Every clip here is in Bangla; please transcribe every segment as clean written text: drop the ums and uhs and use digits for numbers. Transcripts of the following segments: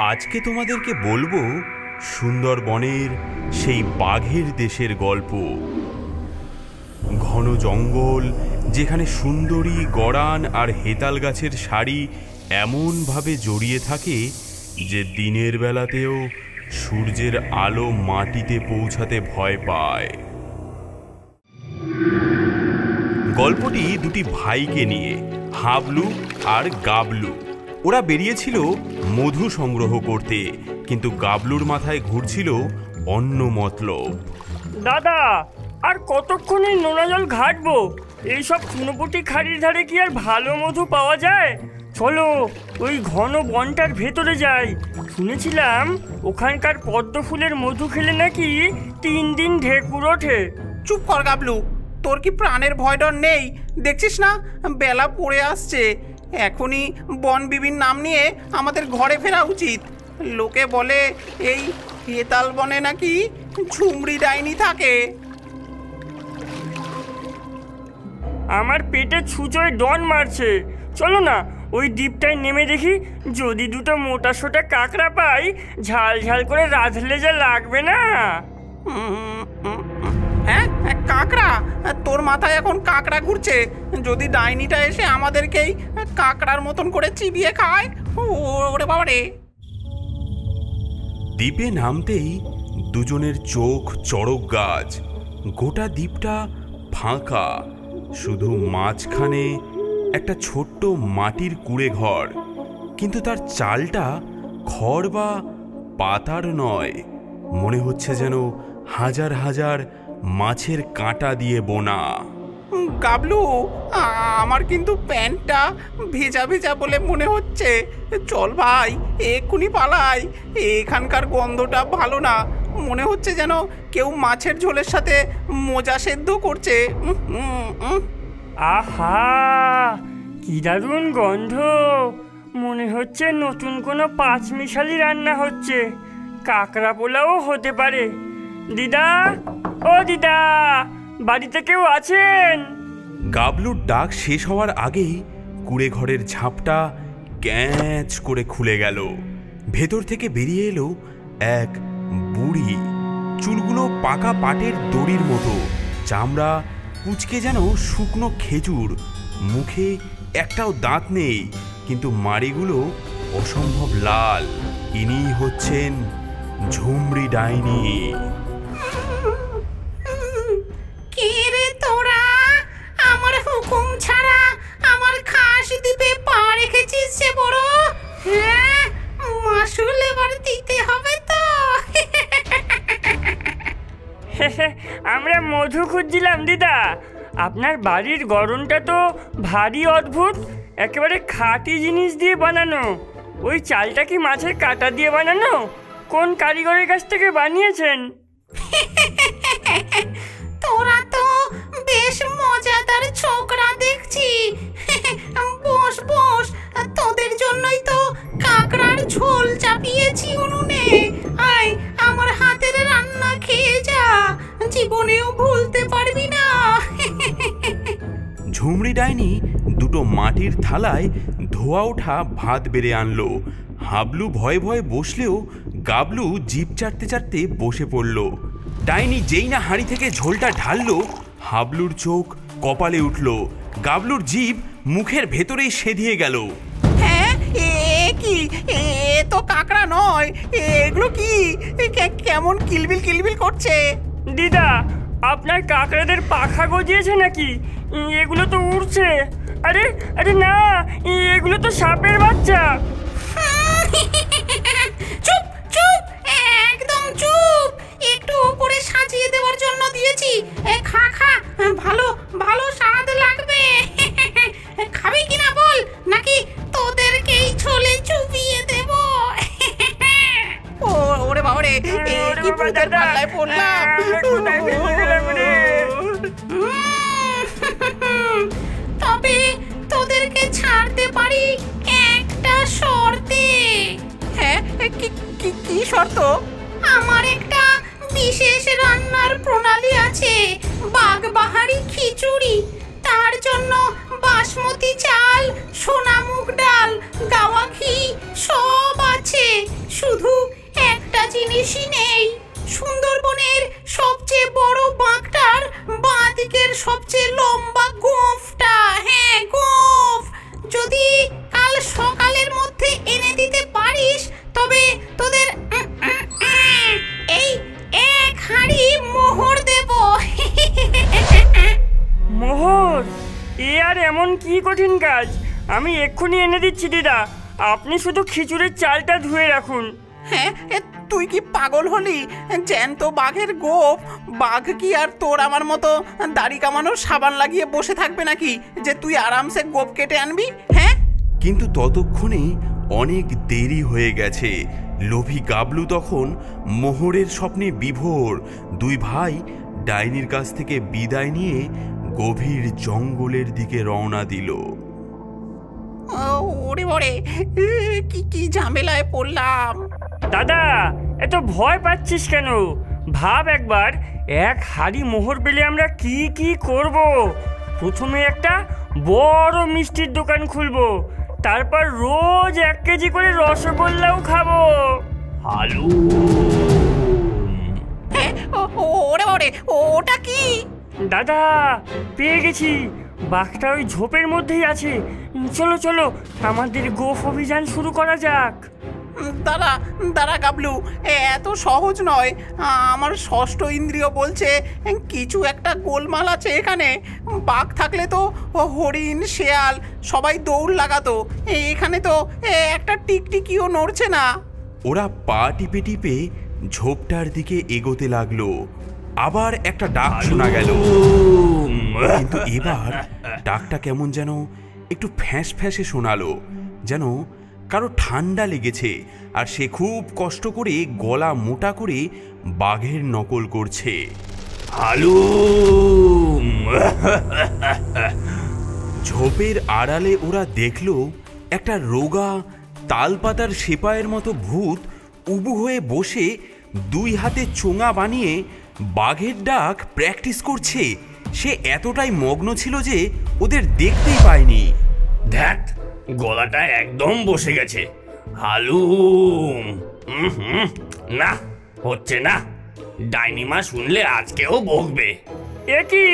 আজকে তোমাদেরকে বলবো সুন্দরবনের সেই বাঘের দেশের গল্প। ঘন জঙ্গল, যেখানে সুন্দরী গড়ান আর হেতাল গাছের সারি এমনভাবে জড়িয়ে থাকে যে দিনের বেলাতেও সূর্যের আলো মাটিতে পৌঁছাতে ভয় পায়। গল্পটি দুটি ভাইকে নিয়ে, হাবলু আর গাবলু। ওরা বেরিয়েছিল মধু সংগ্রহ করতে, কিন্তু গাবলুর মাথায় ঘুরছিল অন্য মতলব। দাদা, আর কতক্ষণে নোনা জল ঘাটবো? এইসব চুনোপুটি খাড়ির ধারে কি আর ভালো মধু পাওয়া যায়? চলো ওই ঘন বনটার ভেতরে যাই। শুনেছিলাম ওখানকার পদ্ম ফুলের মধু খেলে নাকি 3 দিন ঢেকুর ওঠে। চুপ কর গাবলু, তোর কি প্রাণের ভয় ডর নেই? দেখছিস না বেলা পড়ে আসছে। এখনই বন বিবির নাম নিয়ে আমাদের ঘরে ফেরা উচিত। লোকে বলে এই হেতাল বনে নাকি ঝুমরি ডাইনি থাকে। আমার পেটে ছুঁচোয় ডন মারছে। চলো না ওই দ্বীপটায় নেমে দেখি, যদি দুটো মোটা সোটা কাঁকড়া পাই, ঝাল ঝাল করে রাঁধলে যা লাগবে না। হ্যাঁ, কাঁকড়া? তোর মাথায় এখন কাঁকড়া ঘুরছে? যদি ডাইনিটা এসে আমাদেরকেই কাঁকড়ার মতন করে চিবিয়ে খায়, ওরে বাবা রে। দ্বীপে নামতেই দুজনের চোখ চড়ক গাছ। গোটা দ্বীপটা ফাঁকা, শুধু মাঝখানে একটা ছোট্ট মাটির কুঁড়ে ঘর, কিন্তু তার চালটা খড় বা পাতার নয়, মনে হচ্ছে যেন হাজার হাজার মাছের কাঁটা দিয়ে বোনা। গাবলু, আমার কিন্তু প্যান্টটা ভেজা ভেজা বলে মনে হচ্ছে। চল ভাই, এক্ষুনি পালাই। এখানকার গন্ধটা ভালো না। মনে হচ্ছে যেন কেউ মাছের ঝোলের সাথে মোজা সেদ্ধ করছে। আহা, কি দারুণ গন্ধ! মনে হচ্ছে নতুন কোনো পাঁচমিশালি রান্না হচ্ছে। কাঁকড়া পোলাও হতে পারে। দিদা, ও দিদা, বাড়িতে কেউ আছেন? গাবলুর ডাক শেষ হওয়ার আগেই কুঁড়ে ঘরের ঝাঁপটা ক্যাঁচ করে খুলে গেল। ভেতর থেকে বেরিয়ে এলো এক বুড়ি। চুলগুলো পাকা পাটের দড়ির মতো, চামড়া কুচকে যেন শুকনো খেজুর। মুখে একটাও দাঁত নেই, কিন্তু মাড়িগুলো অসম্ভব লাল। ইনি হচ্ছেন ঝুমরি ডাইনি। কে রে তোরা? আমার হুকুম ছাড়া আমার খাস দ্বীপে পা রেখেছিস যে বড়? হ্যাঁ, মাসুল এবার দিতে হবে তো। আমরা মধু খুঁজছিলাম দিদা। আপনার বাড়ির গড়নটা তো ভারী অদ্ভুত, একেবারে খাঁটি জিনিস দিয়ে বানানো। ওই চালটা কি মাছের কাঁটা দিয়ে বানানো? কোন কারিগরের কাছ থেকে বানিয়েছেন? তোরা তো বেশ মজাদার ছোকরা দেখছি। বস বস, তোদের জন্যই তো কাঁকড়ার ঝোল চাপিয়েছি উনুনে। আয়, আমার হাতের রান্না খেয়ে যা, জীবনেও ভুলতে পারবি না। ঝুমরি ডাইনি দুটো মাটির থালায় ধোয়া ওঠা ভাত বেড়ে আনলো। হাবলু ভয়ে ভয়ে বসলেও গাবলু জিভ চাটতে চাটতে বসে পড়ল। ডাইনি যেই না হাঁড়ি থেকে ঝোলটা ঢাললো, হাবলুর চোখ কপালে উঠল। গাবলুর জিভ মুখের ভেতরেই সেধিয়ে গেল। হ্যাঁ, এ কি? এ তো কাঁকড়া নয়। এগুলো কি? কেমন কিলবিল কিলবিল করছে? দিদা, আপনার কাঁকড়াদের পাখা গজিয়েছে নাকি? এগুলো তো উড়ছে। আরে আরে না, এগুলো তো সাপের বাচ্চা। চুপ চুপ, একদম চুপ। একটু উপরে সাজিয়ে দেওয়ার জন্য দিয়েছি। খা খা, ভালো ভালো স্বাদ লাগবে। খাবি কিনা বল, নাকি তোদেরকেই ছোলে চুবিয়ে দেব? ওরে বাবা রে, কি ভূতের পাল্লায় পড়লাম। তবে তোদেরকে ছাড়তে পারি একটা শর্তে। হ্যাঁ, কি শর্ত? আমার একটা বিশেষ রান্নার প্রণালী আছে, বাঘবাহারি খিচুড়ি। তার জন্য বাসমতি চাল, সোনামুগ ডাল, গাওয়া ঘি সব আছে। পালিশই নেই। সুন্দরবনের সবচেয়ে বড় বাঘটার বাঁ দিকের সবচেয়ে লম্বা গোঁফটা, হ্যাঁ গোঁফ, যদি কাল সকালের মধ্যে এনে দিতে পারিস তবে তোদের এই এক হাঁড়ি মোহর দেব। মোহর? এ আর এমন কি কঠিন কাজ? আমি এক্ষুনি এনে দিচ্ছি দিদা, আপনি শুধু খিচুড়ির চালটা ধুয়ে রাখুন। হ্যাঁ, তুই কি পাগল হলি? জ্যান্ত বাঘের গোঁফ, বাঘ কি আর তোর আমার মতো দাড়ি কামানোর সাবান লাগিয়ে বসে থাকবে নাকি যে তুই আরামসে গোঁফ কেটে আনবি? হ্যাঁ, কিন্তু ততক্ষণে অনেক দেরি হয়ে গেছে। লোভী গাবলু তখন মোহরের স্বপ্নে বিভোর। দুই ভাই ডাইনির কাছ থেকে বিদায় নিয়ে গভীর জঙ্গলের দিকে রওনা দিল। ওরে ওরে, কি কি ঝামেলায় পড়লাম। দাদা, এত ভয় পাচ্ছিস কেন? ভাব একবার, এক হাড়ি মোহর পেলে আমরা কি কি করব। প্রথমে একটা বড় মিষ্টির দোকান খুলবো, তারপর রোজ 1 কেজি করে রসগোল্লাও খাবো। হালু, ওরে ওরে, ওটা কি? দাদা, পেয়ে গেছি, বাঘটা ওই ঝোপের মধ্যেই আছে। চলো চলো, আমাদের গোফ অভিযান শুরু করা যাক। দাঁড়া দাঁড়া গাবলু, এত সহজ নয়। আমার ষষ্ঠ ইন্দ্রিয় বলছে কিছু একটা গোলমাল আছে এখানে। বাঘ থাকলে তো হরিণ, শেয়াল সবাই দৌড় লাগাতো। এখানে তো একটা টিকটিকিও নড়ছে না। ওরা পা টিপে টিপে ঝোপটার দিকে এগোতে লাগলো। আবার একটা ডাক শোনা গেল, কিন্তু এবার ডাকটা কেমন যেন একটু ফ্যাঁস ফ্যাঁসে শোনালো, যেন কারো ঠান্ডা লেগেছে আর সে খুব কষ্ট করে গলা মোটা করে বাঘের নকল করছে। হালু। ঝোপের আড়ালে ওরা দেখল একটা রোগা তালপাতার সেপাইয়ের মতো ভূত উবু হয়ে বসে দুই হাতে চোঙা বানিয়ে বাঘের ডাক প্র্যাকটিস করছে। সে এতটাই মগ্ন ছিল যে ওদের দেখতেই পায়নি। দেখ, গলাটা একদম বসে গেছে। হালু, না হচ্ছে না। ডাইনিমা শুনলে আজকেও বকবে। এ কি,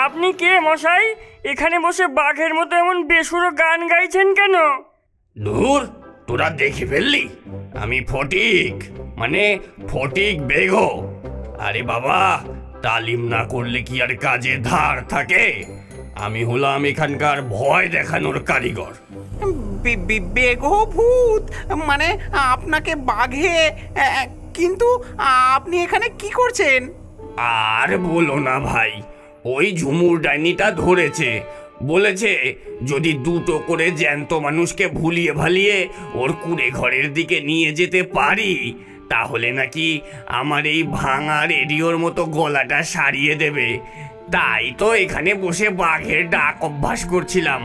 আপনি কে মশাই? এখানে বসে বাঘের মতো এমন বেসুরো গান গাইছেন কেন? দূর, তোরা দেখে ফেললি? আমি ফটিক, মানে ফটিক বেগো। আরে বাবা, তালিম না করলে কি আর কাজে ধার থাকে? আমি হলাম এখানকার ভয় দেখানোর কারিগর। বেগো ভূত? মানে আপনাকে বাঘে, কিন্তু আপনি এখানে কি করছেন? আর বলো না ভাই, ওই ঝুমুর ডাইনিটা ধরেছে। বলেছে যদি 2টো করে জ্যান্ত মানুষকে ভুলিয়ে ভালিয়ে ওর কুড়ে ঘরের দিকে নিয়ে যেতে পারি, তাহলে নাকি আমার এই ভাঙা রেডিওর মতো গলাটা সারিয়ে দেবে। তাই তো এখানে বসে বাঘের ডাক অভ্যাস করছিলাম,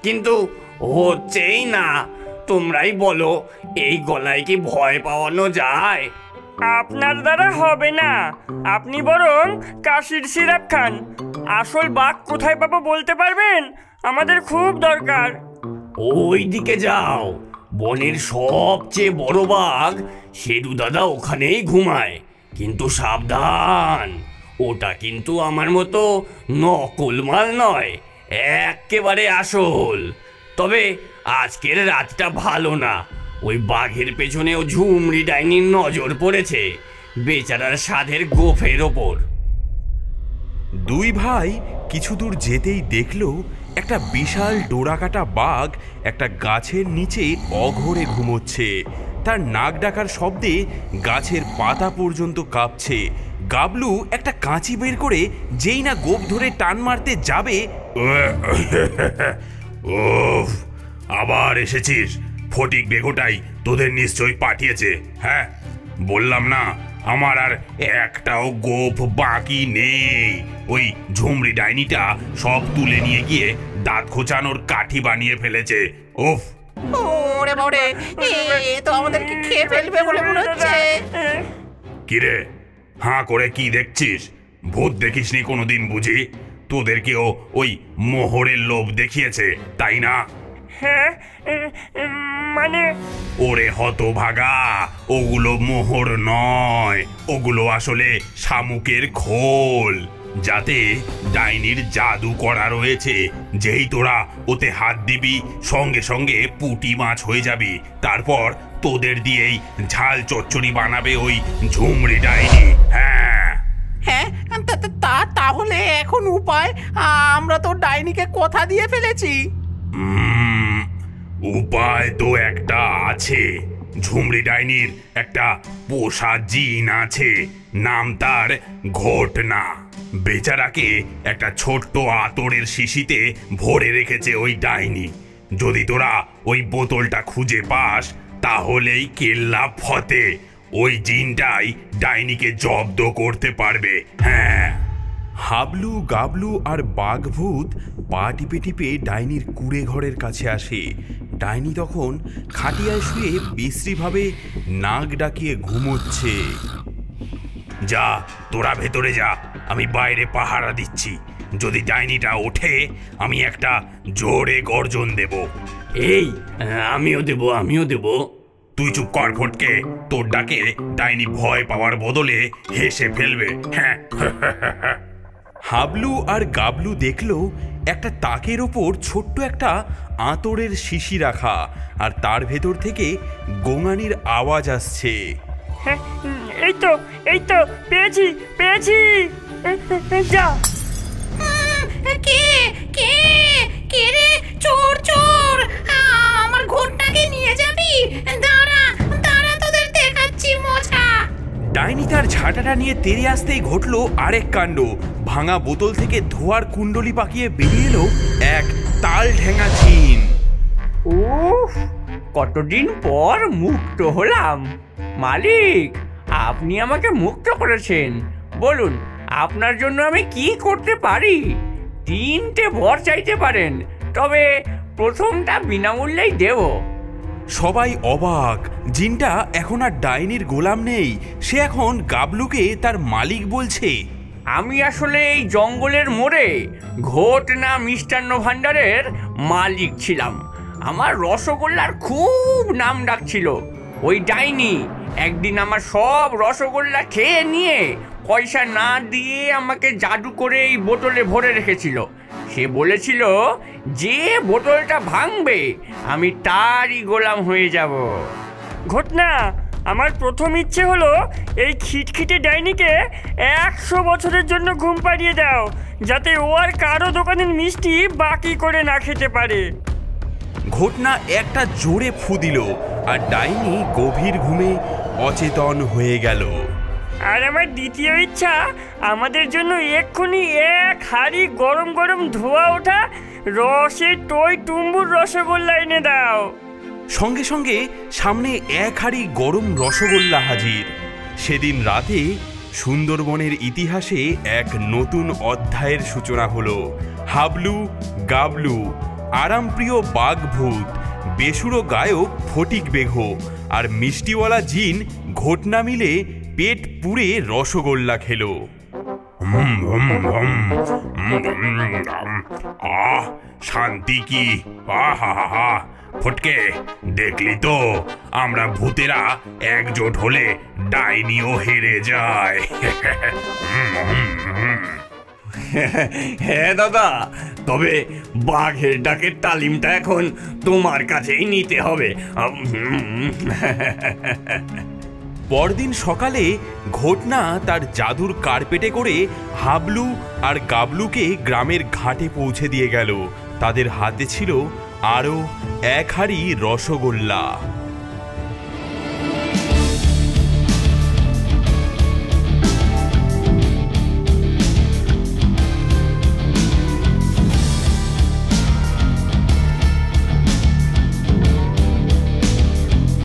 কিন্তু হচ্ছেই না। তোমরাই বলো, এই গলায় কি ভয় পাওয়ানো যায়? আপনার দ্বারা হবে না, আপনি বরং কাশির সিরাপ খান। আসল বাঘ কোথায় পাবো বলতে পারবেন? আমাদের খুব দরকার। ওই দিকে যাও, বনের সবচেয়ে বড় বাঘ সেদু দাদা ওখানেই ঘুমায়। কিন্তু সাবধান, ওটা কিন্তু আমার মতো নকল মাল নয়, একেবারে আসল। তবে আজকের রাতটা ভালো না, ওই বাঘের পেছনেও ঝুমরি ডাইনির নজর পড়েছে, বেচারার সাধের গোফের ওপর। দুই ভাই কিছু দূর যেতেই দেখল একটা বিশাল ডোরাকাটা বাঘ একটা গাছের নিচে অঘোরে ঘুমোচ্ছে। তার নাক ডাকার শব্দে গাছের পাতা পর্যন্ত কাঁপছে। গাবলু একটা কাঁচি বের করে যেই না গোপ ধরে টান মারতে যাবে, ওফ, আবার এসেছিস? ফটিক বেগোটাই তোদের নিশ্চয়ই পাঠিয়েছে। হ্যাঁ, বললাম না আমার আর একটাও গোপ বাকি নেই। ওই ঝুমরি ডাইনিটা সব তুলে নিয়ে গিয়ে দাঁত খোঁচানোর কাঠি বানিয়ে ফেলেছে। ওফ, ওরে বাবারে, এ তো আমাদেরকে খেয়ে ফেলবে বলে মনে হচ্ছে। কিরে, হাঁ করে কি দেখছিস? ভূত দেখিসনি কোনোদিন বুঝি? তোদেরকেও ওই মোহরের লোভ দেখিয়েছে, তাই না? হ্যাঁ, মানে ওরে হতভাগা, ওগুলো মোহর নয়, ওগুলো আসলে শামুকের খোল, যাতে ডাইনির জাদু করা রয়েছে। যেই তোরা ওতে হাত দিবি সঙ্গে সঙ্গে পুঁটি মাছ হয়ে যাবি। তারপর তোদের দিয়েই ঝাল চচ্চড়ি বানাবে ওই ঝুমরি ডাইনি। হ্যাঁ হ্যাঁ, তাহলে এখন উপায়? আমরা তো ডাইনিকে কথা দিয়ে ফেলেছি। উপায় তো একটা আছে। ঝুমরি ডাইনির একটা পোষা জিন আছে, নাম তার ঘটনা। বেচারাকে একটা ছোট্ট আতরের শিশিতে ভরে রেখেছে ওই ডাইনি। যদি তোরা ওই বোতলটা খুঁজে পাস তাহলেই কেল্লা ফতে। ওই জিনটাই ডাইনিকে জব্দ করতে পারবে। হ্যাঁ। হাবলু, গাবলু আর বাঘভূত পা টিপে টিপে ডাইনির কুঁড়ে ঘরের কাছে আসে। ডাইনি তখন খাটিয়ায় শুয়ে বিশ্রীভাবে নাক ডাকিয়ে ঘুমোচ্ছে। যা, তোরা ভেতরে যা, আমি বাইরে পাহারা দিচ্ছি। যদি ডাইনিটা ওঠে আমি একটা জোরে গর্জন দেব। এই, আমিও দেব। তুই চুপ কর ফটকে, তোর ডাকে ডাইনি ভয় পাওয়ার বদলে হেসে ফেলবে। হ্যাঁ। হাবলু আর গাবলু দেখলো একটা তাকের ওপর ছোট্ট একটা আতরের শিশি রাখা, আর তার ভেতর থেকে গোঙানির আওয়াজ আসছে। হ্যাঁ, এই তো পেয়েছি। যা। কে কে কে রে? চোর চোর, আমার ঘোড়টাকে নিয়ে যাবি? দাঁড়া দাঁড়া, তোদের দেখাচ্ছি মজা। ডাইনি তার ঝাঁটাটা নিয়ে তেড়ে আসতেই ঘটলো আরেক কাণ্ড। ভাঙা বোতল থেকে ধোয়ার কুণ্ডলি পাকিয়ে বেরিয়ে এলো এক তাল ঠেঙা জিন। উফ, কতদিন পর মুক্ত হলাম। মালিক, আপনি আমাকে মুক্ত করেছেন। বলুন, আপনার জন্য আমি কি করতে পারি? 3টে বর চাইতে পারেন, তবে প্রথমটা বিনামূল্যেই দেব। সবাই অবাক। জিনটা এখন আর ডাইনির গোলাম নেই, সে এখন গাবলুকে তার মালিক বলছে। আমি আসলে এই জঙ্গলের মোড়ে ঘটনা মিষ্টান্ন ভাণ্ডারের মালিক ছিলাম। আমার রসগোল্লার খুব নাম ডাকছিল। ওই ডাইনি একদিন আমার সব রসগোল্লা খেয়ে নিয়ে পয়সা না দিয়ে আমাকে জাদু করে এই বোতলে ভরে রেখেছিল। সে বলেছিল যে বোতলটা ভাঙবে আমি তারই গোলাম হয়ে যাব। ঘটনা, আমার প্রথম ইচ্ছে হলো এই খিটখিটে ডাইনিকে 100 বছরের জন্য ঘুম পাড়িয়ে দাও, যাতে ও আর কারো দোকানের মিষ্টি বাকি করে না খেতে পারে। ঘটনা একটা জোরে ফু দিল, আর ডাইনি গভীর ঘুমে অচেতন হয়ে গেল। আর আমার দ্বিতীয় ইচ্ছা, আমাদের জন্য এক্ষুনি 1 হাঁড়ি গরম গরম ধোয়া ওঠা রসে টই টুম্বুর রসগোল্লা এনে দাও। সঙ্গে সঙ্গে সামনে 1 হাঁড়ি গরম রসগোল্লা হাজির। সেদিন রাতে সুন্দরবনের ইতিহাসে এক নতুন অধ্যায়ের সূচনা হলো। হাবলু, গাবলু, আরামপ্রিয় বাঘভূত, বেসুরো গায়ক ফটিক বেঘো আর মিষ্টিওয়ালা জিন ঘটনা মিলে পেট পুড়ে রসগোল্লা খেলো। শান্তি কি! আহা, ফটকে, দেখলি তো, আমরা ভূতেরা একজোট হলে ডাইনিও হেরে যায়। হ্যাঁ দাদা, তবে বাঘের ডাকের তালিমটা এখন তোমার কাছেই নিতে হবে। পরদিন সকালে ঘটনা তার জাদুর কার্পেটে করে হাবলু আর গাবলুকে গ্রামের ঘাটে পৌঁছে দিয়ে গেল। তাদের হাতে ছিল আরও 1 হাঁড়ি রসগোল্লা।